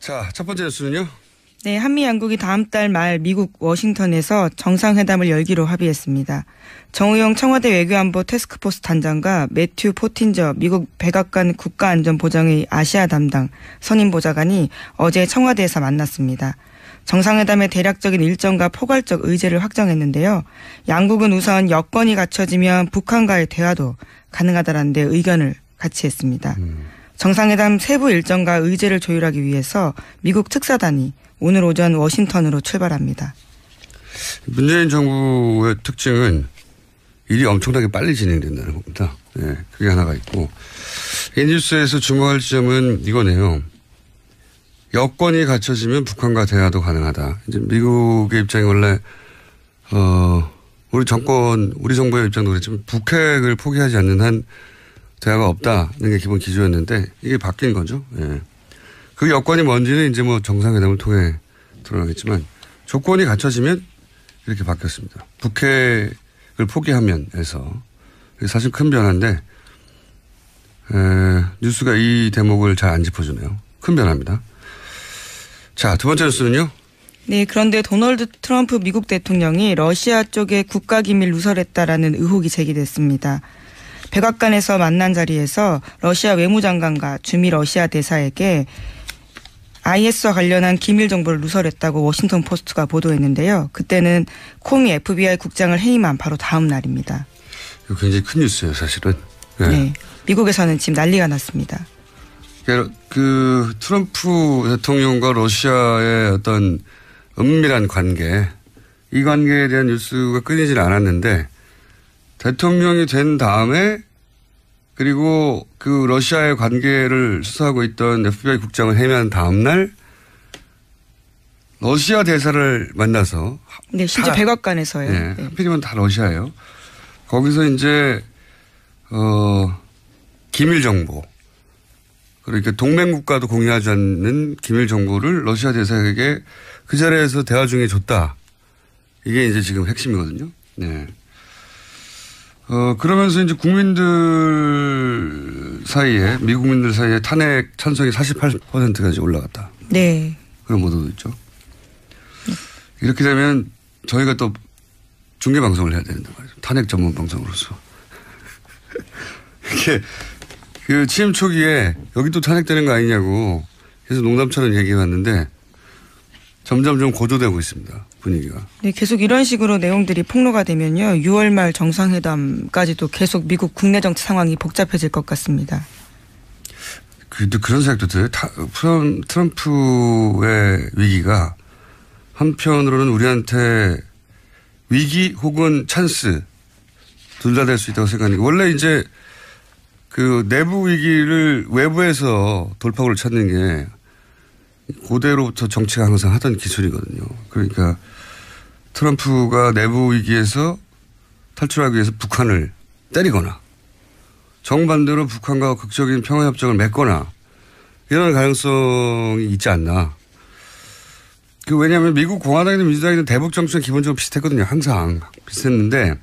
자, 첫 번째 뉴스는요. 네, 한미 양국이 다음 달 말 미국 워싱턴에서 정상회담을 열기로 합의했습니다. 정우영 청와대 외교안보 태스크포스 단장과 매튜 포틴저 미국 백악관 국가안전보장의 아시아 담당 선임보좌관이 어제 청와대에서 만났습니다. 정상회담의 대략적인 일정과 포괄적 의제를 확정했는데요. 양국은 우선 여건이 갖춰지면 북한과의 대화도 가능하다는 데 의견을 같이 했습니다. 정상회담 세부 일정과 의제를 조율하기 위해서 미국 특사단이 오늘 오전 워싱턴으로 출발합니다. 문재인 정부의 특징은 일이 엄청나게 빨리 진행된다는 겁니다. 네, 그게 하나가 있고. 이 뉴스에서 주목할 지점은 이거네요. 여건이 갖춰지면 북한과 대화도 가능하다. 이제 미국의 입장이 원래 우리 정부의 입장도 그랬지만 북핵을 포기하지 않는 한 대화가 없다는 게 기본 기조였는데 이게 바뀐 거죠. 예. 그 여건이 뭔지는 이제 뭐 정상회담을 통해 드러나겠지만 조건이 갖춰지면 이렇게 바뀌었습니다. 북핵을 포기하면에서 사실 큰 변화인데 뉴스가 이 대목을 잘 안 짚어주네요. 큰 변화입니다. 자, 두 번째 뉴스는요. 네, 그런데 도널드 트럼프 미국 대통령이 러시아 쪽에 국가기밀 누설했다라는 의혹이 제기됐습니다. 백악관에서 만난 자리에서 러시아 외무장관과 주미 러시아 대사에게 IS와 관련한 기밀 정보를 누설했다고 워싱턴 포스트가 보도했는데요. 그때는 코미 FBI 국장을 해임한 바로 다음 날입니다. 이거 굉장히 큰 뉴스예요, 사실은. 네. 네, 미국에서는 지금 난리가 났습니다. 그 트럼프 대통령과 러시아의 어떤 은밀한 관계, 이 관계에 대한 뉴스가 끊이질 않았는데 대통령이 된 다음에 그리고 그 러시아의 관계를 수사하고 있던 FBI 국장을 해임한 다음 날 러시아 대사를 만나서 네, 실제 백악관에서요. 네, 네. 하필이면 다 러시아예요. 거기서 이제 기밀 정보 그러니까 동맹국가도 공유하지 않는 기밀 정보를 러시아 대사에게 그 자리에서 대화 중에 줬다. 이게 이제 지금 핵심이거든요. 네. 그러면서 이제 국민들 사이에, 미국민들 사이에 탄핵 찬성이 48%까지 올라갔다. 네. 그런 보도도 있죠. 이렇게 되면 저희가 또 중계방송을 해야 되는데 말이죠. 탄핵 전문 방송으로서. 이게 그 취임 초기에 여기 또 탄핵되는 거 아니냐고 계속 농담처럼 얘기해 왔는데 점점 좀 고조되고 있습니다. 분위기가. 네, 계속 이런 식으로 내용들이 폭로가 되면요. 6월 말 정상회담까지도 계속 미국 국내 정치 상황이 복잡해질 것 같습니다. 그런 생각도 들어요. 트럼프의 위기가 한편으로는 우리한테 위기 혹은 찬스 둘 다 될 수 있다고 생각하니까 원래 이제 그 내부 위기를 외부에서 돌파구를 찾는 게 고대로부터 정치가 항상 하던 기술이거든요. 그러니까 트럼프가 내부 위기에서 탈출하기 위해서 북한을 때리거나 정반대로 북한과 극적인 평화협정을 맺거나 이런 가능성이 있지 않나. 왜냐하면 미국 공화당이든 민주당이든 대북 정책은 기본적으로 비슷했거든요. 항상 비슷했는데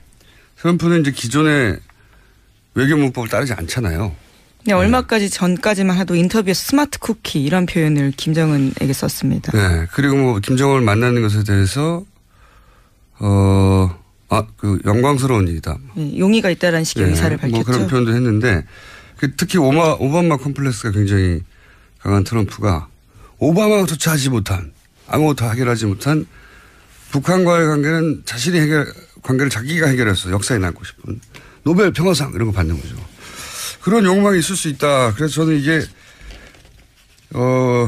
트럼프는 이제 기존의 외교문법을 따르지 않잖아요. 네, 얼마까지 전까지만 해도 인터뷰에서 스마트 쿠키 이런 표현을 김정은에게 썼습니다. 네, 그리고 뭐 김정은을 만나는 것에 대해서 영광스러운 일이다. 네, 용의가 있다라는 식의 네, 의사를 밝혔죠. 뭐 그런 표현도 했는데 특히 오바마 컴플렉스가 굉장히 강한 트럼프가 오바마조차 하지 못한 아무것도 해결하지 못한 북한과의 관계는 관계를 자기가 해결해서 역사에 남고 싶은 노벨 평화상 이런 거 받는 거죠. 그런 욕망이 있을 수 있다. 그래서 저는 이게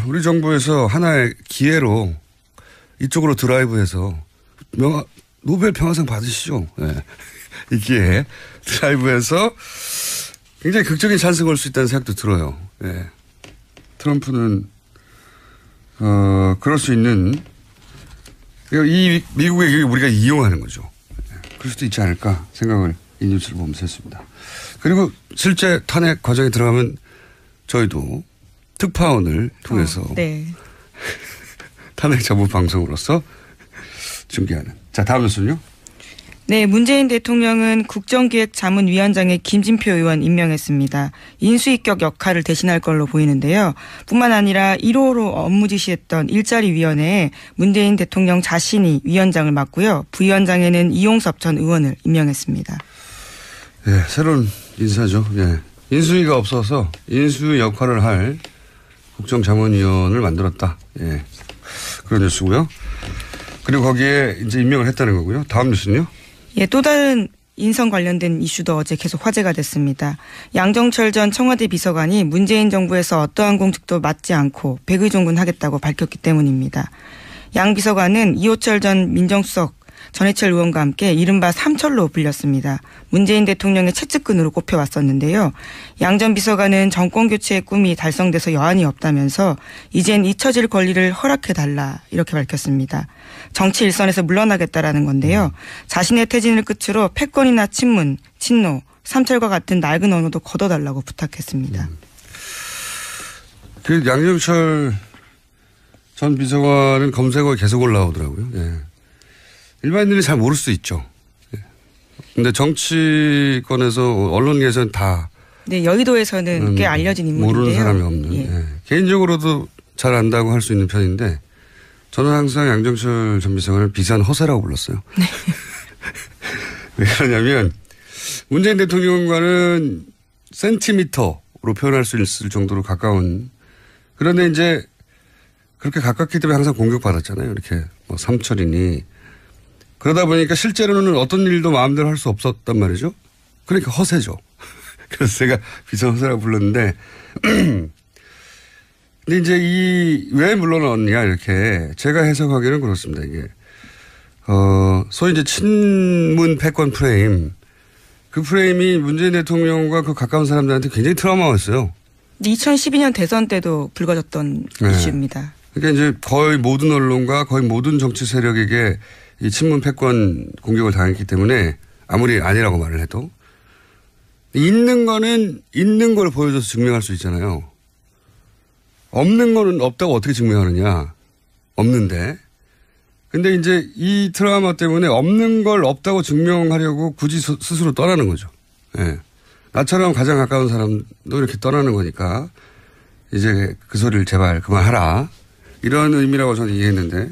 우리 정부에서 하나의 기회로 이쪽으로 드라이브해서 노벨 평화상 받으시죠. 네. 이 기회에 드라이브해서 굉장히 극적인 찬스가 올 수 있다는 생각도 들어요. 네. 트럼프는 그럴 수 있는 이 미국의 기회를 우리가 이용하는 거죠. 네. 그럴 수도 있지 않을까 생각을 이 뉴스를 보면서 했습니다. 그리고 실제 탄핵 과정에 들어가면 저희도 특파원을 통해서 네. 탄핵 전문 방송으로서 중계하는. 자, 다음 뉴스는요? 네, 문재인 대통령은 국정기획자문위원장에 김진표 의원 임명했습니다. 인수위격 역할을 대신할 걸로 보이는데요. 뿐만 아니라 1호로 업무 지시했던 일자리위원회에 문재인 대통령 자신이 위원장을 맡고요. 부위원장에는 이용섭 전 의원을 임명했습니다. 예, 새로운 인사죠. 예. 인수위가 없어서 인수위 역할을 할 국정자문위원을 만들었다. 예. 그런 뉴스고요. 그리고 거기에 이제 임명을 했다는 거고요. 다음 뉴스는요? 예, 또 다른 인선 관련된 이슈도 어제 계속 화제가 됐습니다. 양정철 전 청와대 비서관이 문재인 정부에서 어떠한 공직도 맡지 않고 백의종군하겠다고 밝혔기 때문입니다. 양 비서관은 이호철 전 민정수석 전해철 의원과 함께 이른바 삼철로 불렸습니다. 문재인 대통령의 채찍근으로 꼽혀왔었는데요. 양 전 비서관은 정권교체의 꿈이 달성돼서 여한이 없다면서 이젠 잊혀질 권리를 허락해달라 이렇게 밝혔습니다. 정치 일선에서 물러나겠다라는 건데요. 자신의 퇴진을 끝으로 패권이나 친문, 친노, 삼철과 같은 낡은 언어도 걷어달라고 부탁했습니다. 그 양정철 전 비서관은 검색어에 계속 올라오더라고요. 예. 일반인들이 잘 모를 수 있죠. 근데 정치권에서 언론계에서는 다. 네, 여의도에서는 꽤 알려진 인물인데요. 모르는 사람이 없는. 예. 예. 개인적으로도 잘 안다고 할 수 있는 편인데 저는 항상 양정철 전 비서관을 비싼 허세라고 불렀어요. 네. 왜 그러냐면 문재인 대통령과는 센티미터로 표현할 수 있을 정도로 가까운, 그런데 이제 그렇게 가깝기 때문에 항상 공격받았잖아요. 이렇게 뭐 삼철이니. 그러다 보니까 실제로는 어떤 일도 마음대로 할 수 없었단 말이죠. 그러니까 허세죠. 그래서 제가 비싼 허세라고 불렀는데 근데 이제 왜 물러났냐 이렇게 제가 해석하기는 그렇습니다. 이게 소위 이제 친문 패권 프레임, 그 프레임이 문재인 대통령과 그 가까운 사람들한테 굉장히 트라우마였어요. 2012년 대선 때도 불거졌던 네. 이슈입니다. 그러니까 이제 거의 모든 언론과 거의 모든 정치 세력에게 이 친문 패권 공격을 당했기 때문에 아무리 아니라고 말을 해도 있는 거는 있는 걸 보여줘서 증명할 수 있잖아요. 없는 거는 없다고 어떻게 증명하느냐. 없는데. 근데 이제 이 트라우마 때문에 없는 걸 없다고 증명하려고 굳이 스스로 떠나는 거죠. 예. 나처럼 가장 가까운 사람도 이렇게 떠나는 거니까 이제 그 소리를 제발 그만하라. 이런 의미라고 저는 이해했는데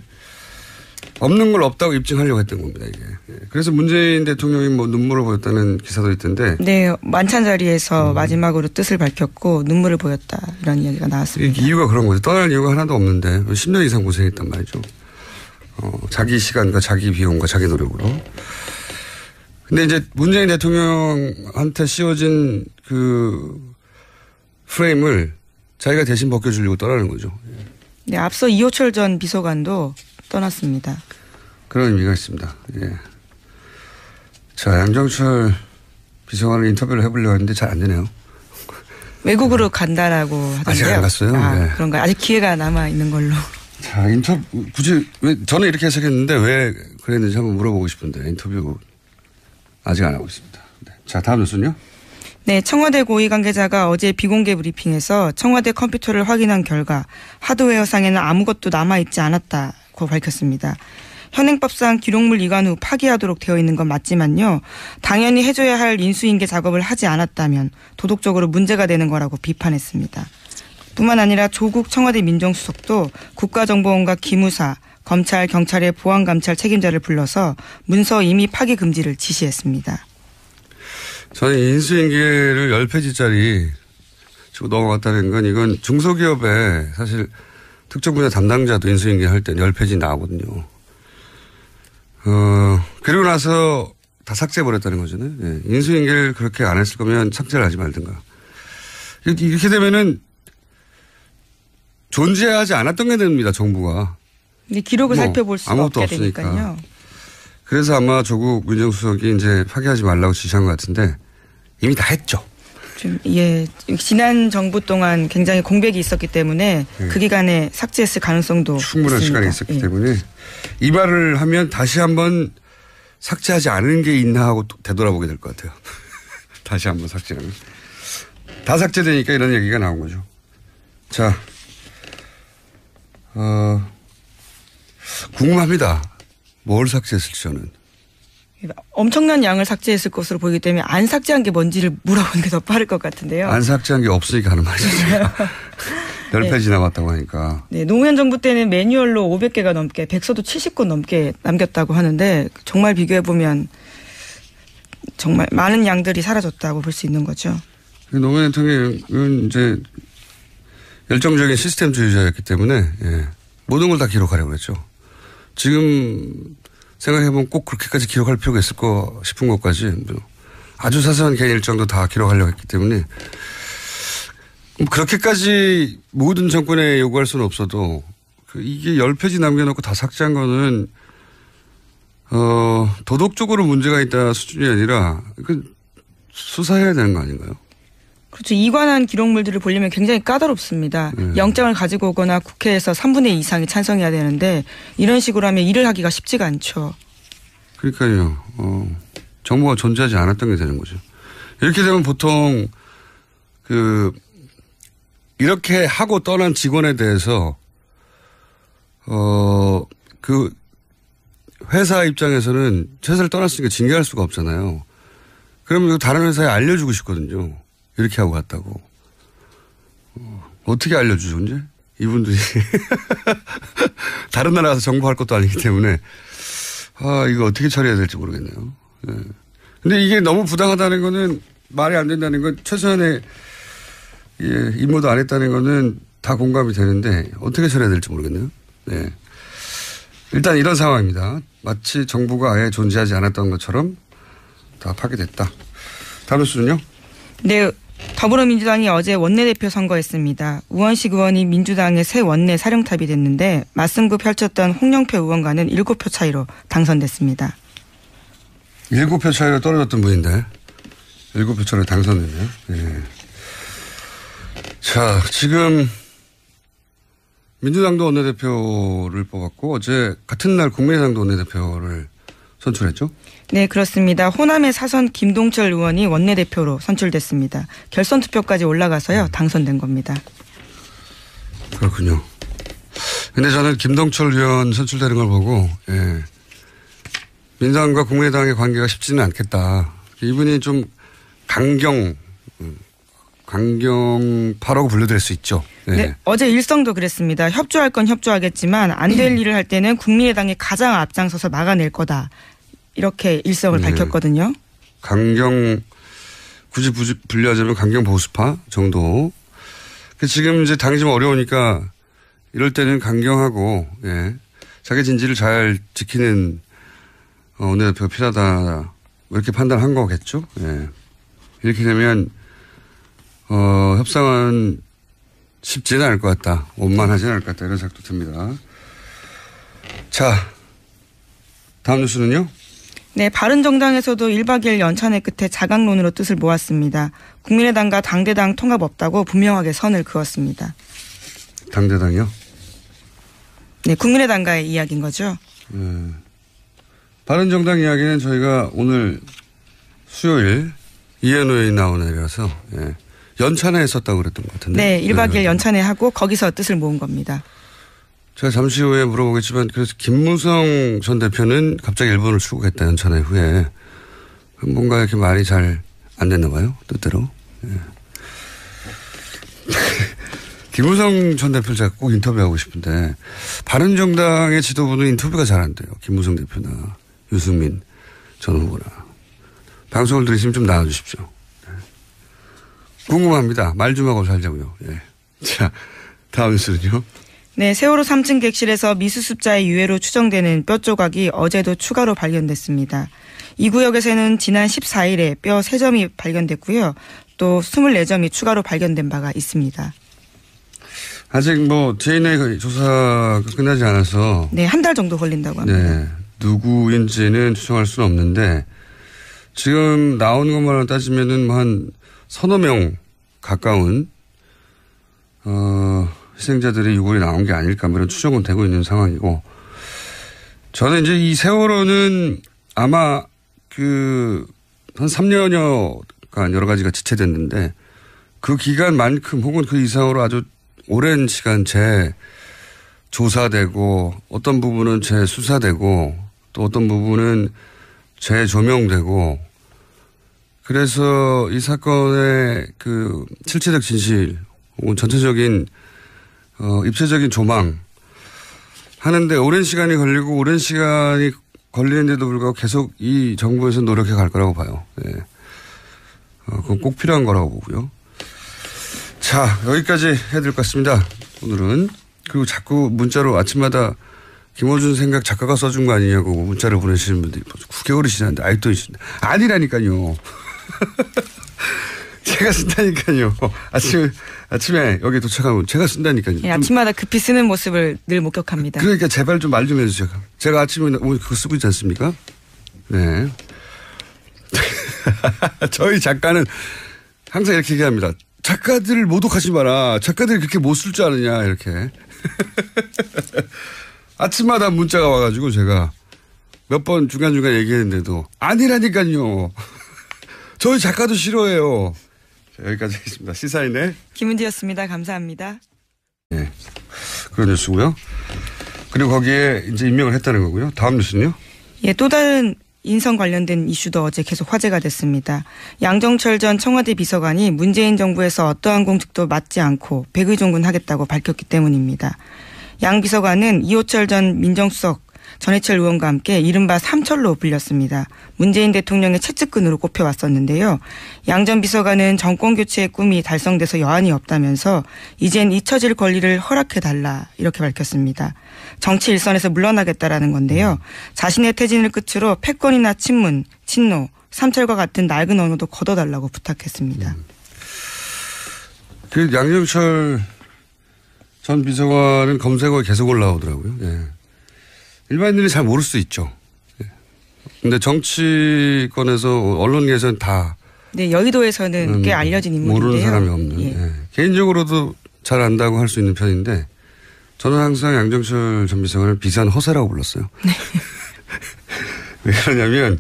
없는 걸 없다고 입증하려고 했던 겁니다, 이게. 그래서 문재인 대통령이 뭐 눈물을 보였다는 기사도 있던데. 네, 만찬 자리에서 마지막으로 뜻을 밝혔고 눈물을 보였다 이런 이야기가 나왔습니다. 이유가 그런 거죠. 떠날 이유가 하나도 없는데 10년 이상 고생했단 말이죠. 자기 시간과 자기 비용과 자기 노력으로. 근데 이제 문재인 대통령한테 씌워진 그 프레임을 자기가 대신 벗겨주려고 떠나는 거죠. 네, 앞서 이호철 전 비서관도 떠났습니다. 그런 의미가 있습니다. 예. 자, 양정철 비서관을 인터뷰를 해보려고 했는데 잘 안 되네요. 외국으로 간다라고 하던데요. 아직 안 갔어요? 네. 그런가요? 아직 기회가 남아있는 걸로. 자, 굳이, 저는 이렇게 해석했는데 왜 그랬는지 한번 물어보고 싶은데 인터뷰 아직 안 하고 있습니다. 네. 자, 다음 뉴스는요? 네, 청와대 고위 관계자가 어제 비공개 브리핑에서 청와대 컴퓨터를 확인한 결과 하드웨어상에는 아무것도 남아있지 않았다고 밝혔습니다. 현행법상 기록물 이관 후 파기하도록 되어 있는 건 맞지만요. 당연히 해줘야 할 인수인계 작업을 하지 않았다면 도덕적으로 문제가 되는 거라고 비판했습니다. 뿐만 아니라 조국 청와대 민정수석도 국가정보원과 기무사, 검찰, 경찰의 보안감찰 책임자를 불러서 문서 임의 파기 금지를 지시했습니다. 저는 인수인계를 10페이지짜리 주고 넘어갔다는 건 이건 중소기업에 사실 특정 분야 담당자도 인수인계 할 때 10페이지 나오거든요. 그리고 나서 다 삭제해버렸다는 거잖아요. 예. 인수인계를 그렇게 안 했을 거면 삭제를 하지 말든가. 이렇게 되면은 존재하지 않았던 게 됩니다, 정부가. 근데 기록을 살펴볼 수가 없게 되니까요. 그래서 아마 조국 민정수석이 이제 파기하지 말라고 지시한 것 같은데 이미 다 했죠. 예, 지난 정부 동안 굉장히 공백이 있었기 때문에 그 기간에 삭제했을 가능성도 충분한 있습니다. 시간이 있었기 때문에 이 말을 하면 다시 한번 삭제하지 않은 게 있나 하고 되돌아보게 될 것 같아요. 다시 한번 삭제하면. 다 삭제되니까 이런 얘기가 나온 거죠. 자, 궁금합니다. 뭘 삭제했을지 저는. 엄청난 양을 삭제했을 것으로 보이기 때문에 안 삭제한 게 뭔지를 물어보는 게 더 빠를 것 같은데요. 안 삭제한 게 없으니까 하는 말이죠. 10페이지 남았다고 하니까. 네, 노무현 정부 때는 매뉴얼로 500개가 넘게, 백서도 70권 넘게 남겼다고 하는데 정말 비교해보면 정말 많은 양들이 사라졌다고 볼 수 있는 거죠. 노무현 대통령은 이제 열정적인 시스템주의자였기 때문에 모든 걸 다 기록하려고 했죠. 지금 생각해보면 꼭 그렇게까지 기록할 필요가 있을 거 싶은 것까지 아주 사소한 개인 일정도 다 기록하려고 했기 때문에 그렇게까지 모든 정권에 요구할 수는 없어도 이게 10페이지 남겨놓고 다 삭제한 거는 도덕적으로 문제가 있다 수준이 아니라 수사해야 되는 거 아닌가요? 그렇죠. 이관한 기록물들을 보려면 굉장히 까다롭습니다. 영장을 가지고 오거나 국회에서 3분의 2 이상이 찬성해야 되는데 이런 식으로 하면 일을 하기가 쉽지가 않죠. 그러니까요. 정보가 존재하지 않았던 게 되는 거죠. 이렇게 되면 보통 이렇게 하고 떠난 직원에 대해서 그 회사 입장에서는 회사를 떠났으니까 징계할 수가 없잖아요. 그러면 다른 회사에 알려주고 싶거든요. 이렇게 하고 갔다고. 어떻게 알려주죠, 이제? 이분들이. 다른 나라 가서 정보할 것도 아니기 때문에. 이거 어떻게 처리해야 될지 모르겠네요. 네. 근데 이게 너무 부당하다는 거는 말이 안 된다는 건 최소한의 임무도 안 했다는 거는 다 공감이 되는데 어떻게 처리해야 될지 모르겠네요. 네. 일단 이런 상황입니다. 마치 정부가 아예 존재하지 않았던 것처럼 다 파괴됐다. 다음 뉴스는요? 네. 더불어민주당이 어제 원내대표 선거했습니다. 우원식 의원이 민주당의 새 원내 사령탑이 됐는데 맞승부 펼쳤던 홍영표 의원과는 7표 차이로 당선됐습니다. 7표 차이로 떨어졌던 분인데 7표 차이로 당선됐네요. 네. 자, 지금 민주당도 원내대표를 뽑았고 어제 같은 날 국민의당도 원내대표를 선출했죠? 네, 그렇습니다. 호남의 사선 김동철 의원이 원내대표로 선출됐습니다. 결선 투표까지 올라가서요. 당선된 겁니다. 그렇군요. 근데 저는 김동철 의원 선출되는 걸 보고 민주당과 국민의당의 관계가 쉽지는 않겠다. 이분이 좀 강경파라고 분류될 수 있죠. 네, 어제 일성도 그랬습니다. 협조할 건 협조하겠지만 안 될 일을 할 때는 국민의당이 가장 앞장서서 막아낼 거다. 이렇게 일성을 밝혔거든요. 굳이 분류하자면 강경 보수파 정도. 지금 이제 당이 좀 어려우니까 이럴 때는 강경하고 자기 진지를 잘 지키는 원내대표가 필요하다. 이렇게 판단한 거겠죠. 이렇게 되면 협상은 쉽지는 않을 것 같다. 원만하지는 않을 것 같다. 이런 생각도 듭니다. 자, 다음 뉴스는요? 네, 바른정당에서도 1박 2일 연찬회 끝에 자강론으로 뜻을 모았습니다. 국민의당과 당대당 통합 없다고 분명하게 선을 그었습니다. 당대당이요? 네, 국민의당과의 이야기인 거죠. 바른정당 이야기는 저희가 오늘 수요일 이해노에 나온 애라서 연찬회 했었다고 그랬던 것 같은데. 네, 1박 2일 연찬회 하고 거기서 뜻을 모은 겁니다. 제가 잠시 후에 물어보겠지만 그래서 김무성 전 대표는 갑자기 일본을 출국했다 연찬회 후에. 뭔가 이렇게 말이 잘 안 됐나 봐요. 뜻대로. 김무성 전 대표를 제가 꼭 인터뷰하고 싶은데 바른정당의 지도부는 인터뷰가 잘 안 돼요. 김무성 대표나 유승민 전 후보나. 방송을 들으시면 좀 나와주십시오. 궁금합니다. 말 좀 하고 살자고요. 자, 다음 뉴스는요. 네, 세월호 3층 객실에서 미수습자의 유해로 추정되는 뼈 조각이 어제도 추가로 발견됐습니다. 이 구역에서는 지난 14일에 뼈 3점이 발견됐고요. 또 24점이 추가로 발견된 바가 있습니다. 아직 DNA 조사가 끝나지 않아서. 네, 한 달 정도 걸린다고 합니다. 네, 누구인지는 추정할 수는 없는데 지금 나오는 것만으로 따지면은 한 서너 명 가까운 희생자들의 유골이 나온 게 아닐까 이런 추정은 되고 있는 상황이고 저는 이제 이 세월호는 아마 한 3년여간 여러 가지가 지체됐는데 그 기간만큼 혹은 그 이상으로 아주 오랜 시간 재조사되고 어떤 부분은 재수사되고 또 어떤 부분은 재조명되고 그래서 이 사건의 그 실체적 진실 혹은 전체적인 입체적인 조망 하는데 오랜 시간이 걸리고 오랜 시간이 걸리는데도 불구하고 계속 이 정부에서 노력해 갈 거라고 봐요. 네. 그건 꼭 필요한 거라고 보고요. 자, 여기까지 해야 될 것 같습니다. 오늘은. 그리고 자꾸 문자로 아침마다 김어준 생각 작가가 써준 거 아니냐고 문자를 보내시는 분들이 벌써 9개월이 지났는데 아직도 아니라니까요. 제가 쓴다니까요. 아침에 여기 도착하면 제가 쓴다니까요. 네, 아침마다 급히 쓰는 모습을 늘 목격합니다. 그러니까 제발 좀 말 좀 해주세요. 제가 아침에 오늘 그거 쓰고 있지 않습니까? 네. 저희 작가는 항상 이렇게 얘기합니다. 작가들을 모독하지 마라. 작가들이 그렇게 못 쓸 줄 아느냐 이렇게. 아침마다 문자가 와가지고 제가 몇 번 중간중간 얘기했는데도 아니라니까요. 저희 작가도 싫어해요. 자, 여기까지 하겠습니다. 시사인의 김은지였습니다. 감사합니다. 네, 그런 뉴스고요. 그리고 거기에 이제 임명을 했다는 거고요. 다음 뉴스는요? 예, 또 다른 인선 관련된 이슈도 어제 계속 화제가 됐습니다. 양정철 전 청와대 비서관이 문재인 정부에서 어떠한 공직도 맡지 않고 백의종군하겠다고 밝혔기 때문입니다. 양 비서관은 이호철 전 민정수석 전해철 의원과 함께 이른바 삼철로 불렸습니다. 문재인 대통령의 채찍근으로 꼽혀왔었는데요. 양 전 비서관은 정권교체의 꿈이 달성돼서 여한이 없다면서 이젠 잊혀질 권리를 허락해달라 이렇게 밝혔습니다. 정치 일선에서 물러나겠다라는 건데요. 자신의 퇴진을 끝으로 패권이나 친문, 친노, 삼철과 같은 낡은 언어도 걷어달라고 부탁했습니다. 그 양정철 전 비서관은 검색어에 계속 올라오더라고요. 예. 일반인들이 잘 모를 수 있죠. 그런데 정치권에서 언론계에서는 다 네, 여의도에서는 꽤 알려진 인물인데요. 모르는 사람이 없는. 예. 예. 개인적으로도 잘 안다고 할 수 있는 편인데 저는 항상 양정철 전 비서관을 비싼 허세라고 불렀어요. 네. 왜 그러냐면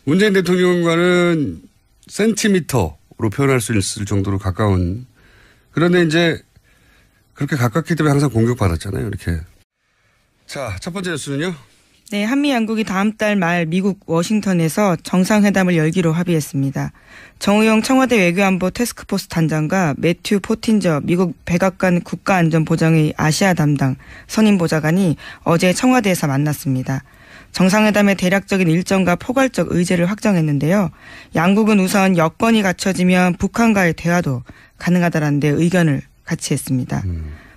문재인 대통령과는 센티미터로 표현할 수 있을 정도로 가까운 그런데 이제 그렇게 가깝기 때문에 항상 공격받았잖아요. 이렇게. 자, 첫 번째 뉴스는요. 네, 한미 양국이 다음 달 말 미국 워싱턴에서 정상회담을 열기로 합의했습니다. 정우영 청와대 외교안보 태스크포스 단장과 매튜 포틴저 미국 백악관 국가안전보장회의 아시아 담당 선임보좌관이 어제 청와대에서 만났습니다. 정상회담의 대략적인 일정과 포괄적 의제를 확정했는데요. 양국은 우선 여건이 갖춰지면 북한과의 대화도 가능하다라는 데 의견을 같이 했습니다.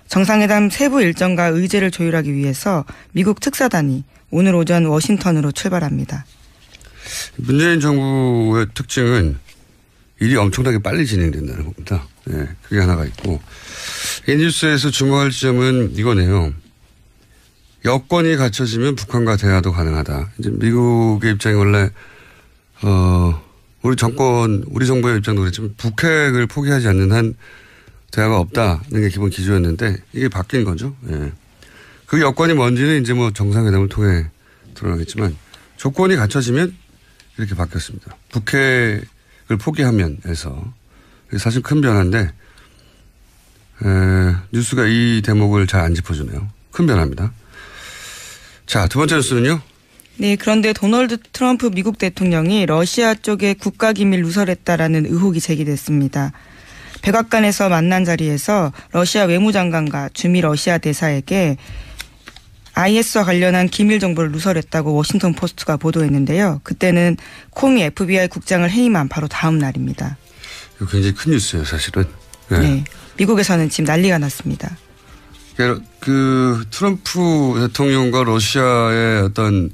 정상회담 세부 일정과 의제를 조율하기 위해서 미국 특사단이 오늘 오전 워싱턴으로 출발합니다. 문재인 정부의 특징은 일이 엄청나게 빨리 진행된다는 겁니다. 네, 그게 하나가 있고 이 뉴스에서 주목할 지점은 이거네요. 여건이 갖춰지면 북한과 대화도 가능하다. 이제 미국의 입장이 원래 우리 정부의 입장도 그랬지만 북핵을 포기하지 않는 한 대화가 없다는 게 기본 기조였는데 이게 바뀐 거죠. 예. 그 여건이 뭔지는 이제 뭐 정상회담을 통해 드러나겠지만 조건이 갖춰지면 이렇게 바뀌었습니다. 북핵을 포기하면 해서 사실 큰 변화인데 뉴스가 이 대목을 잘 안 짚어주네요. 큰 변화입니다. 자, 두 번째 뉴스는요. 네, 그런데 도널드 트럼프 미국 대통령이 러시아 쪽에 국가기밀 누설했다라는 의혹이 제기됐습니다. 백악관에서 만난 자리에서 러시아 외무장관과 주미 러시아 대사에게 IS와 관련한 기밀 정보를 누설했다고 워싱턴 포스트가 보도했는데요. 그때는 코미 FBI 국장을 해임한 바로 다음 날입니다. 이거 굉장히 큰 뉴스예요, 사실은. 네. 네, 미국에서는 지금 난리가 났습니다. 그 트럼프 대통령과 러시아의 어떤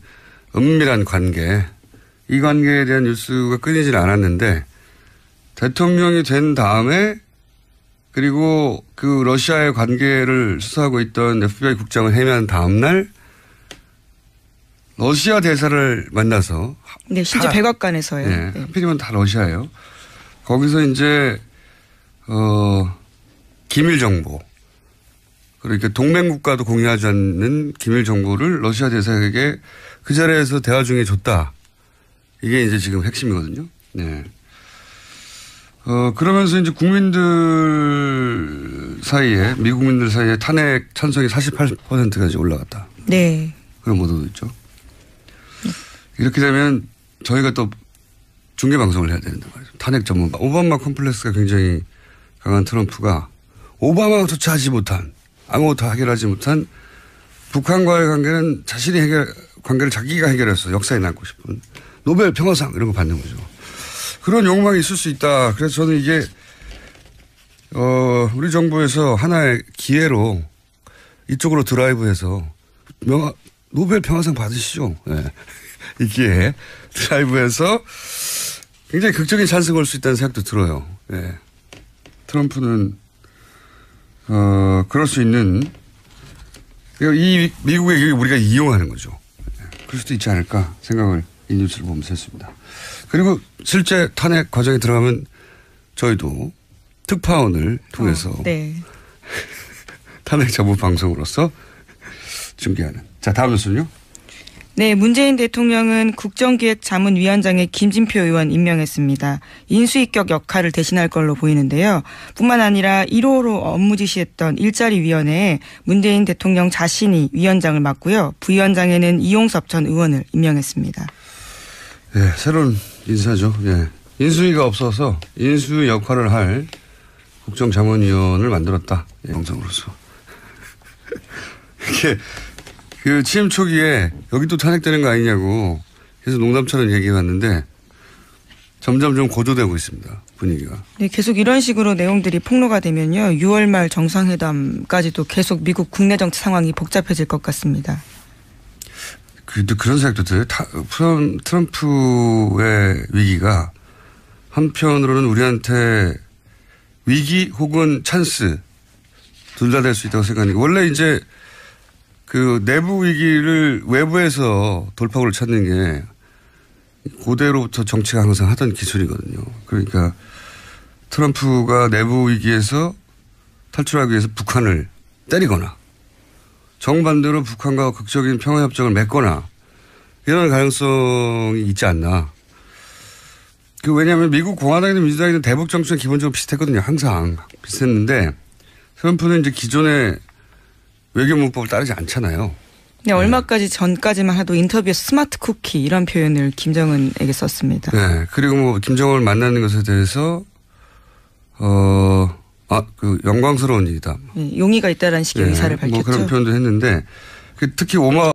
은밀한 관계, 이 관계에 대한 뉴스가 끊이질 않았는데 대통령이 된 다음에 그리고 그 러시아의 관계를 수사하고 있던 FBI 국장을 해임한 다음 날 러시아 대사를 만나서 네, 실제 백악관에서요. 네, 네. 하필이면 다 러시아예요. 거기서 이제 기밀 정보 그러니까 동맹 국가도 공유하지 않는 기밀 정보를 러시아 대사에게 그 자리에서 대화 중에 줬다. 이게 이제 지금 핵심이거든요. 네. 그러면서 이제 국민들 사이에, 미국민들 사이에 탄핵 찬성이 48%까지 올라갔다. 네. 그런 보도도 있죠. 이렇게 되면 저희가 또 중계방송을 해야 되는데 말이죠. 탄핵 전문가. 오바마 컴플렉스가 굉장히 강한 트럼프가 오바마조차 하지 못한 아무것도 해결하지 못한 북한과의 관계는 관계를 자기가 해결해서 역사에 남고 싶은 노벨 평화상 이런 거 받는 거죠. 그런 욕망이 있을 수 있다. 그래서 저는 이게 우리 정부에서 하나의 기회로 이쪽으로 드라이브해서 노벨 평화상 받으시죠. 네. 이 기회에 드라이브해서 굉장히 극적인 찬스가 올 수 있다는 생각도 들어요. 네. 트럼프는 그럴 수 있는 이 미국의 기회를 우리가 이용하는 거죠. 네. 그럴 수도 있지 않을까 생각을 이 뉴스를 보면서 했습니다. 그리고 실제 탄핵 과정에 들어가면 저희도 특파원을 통해서 네. 탄핵 전문 방송으로서 중계하는. 자, 다음 뉴스는요. 네, 문재인 대통령은 국정기획자문위원장에 김진표 의원 임명했습니다. 인수위격 역할을 대신할 걸로 보이는데요. 뿐만 아니라 1호로 업무 지시했던 일자리위원회에 문재인 대통령 자신이 위원장을 맡고요. 부위원장에는 이용섭 전 의원을 임명했습니다. 네, 새로운 인사죠. 네. 인수위가 없어서 인수위 역할을 할 국정자문위원을 만들었다. 영상으로서. 이게 그 취임 초기에 여기 또 탄핵되는 거 아니냐고 계속 농담처럼 얘기해 왔는데 점점 좀 고조되고 있습니다. 분위기가. 네, 계속 이런 식으로 내용들이 폭로가 되면요. 6월 말 정상회담까지도 계속 미국 국내 정치 상황이 복잡해질 것 같습니다. 그런 생각도 들어요. 트럼프의 위기가 한편으로는 우리한테 위기 혹은 찬스 둘 다 될 수 있다고 생각하니까 원래 이제 그 내부 위기를 외부에서 돌파구를 찾는 게 고대로부터 정치가 항상 하던 기술이거든요. 그러니까 트럼프가 내부 위기에서 탈출하기 위해서 북한을 때리거나 정반대로 북한과 극적인 평화협정을 맺거나 이런 가능성이 있지 않나. 왜냐하면 미국 공화당이든 민주당이든 대북 정책은 기본적으로 비슷했거든요. 항상 비슷했는데 트럼프는 이제 기존의 외교 문법을 따르지 않잖아요. 네, 얼마까지 전까지만 해도 인터뷰에서 스마트 쿠키 이런 표현을 김정은에게 썼습니다. 네, 그리고 뭐 김정은을 만나는 것에 대해서 영광스러운 일이다. 네, 용의가 있다라는 식의 의사를 밝혔죠. 뭐 그런 표현도 했는데 특히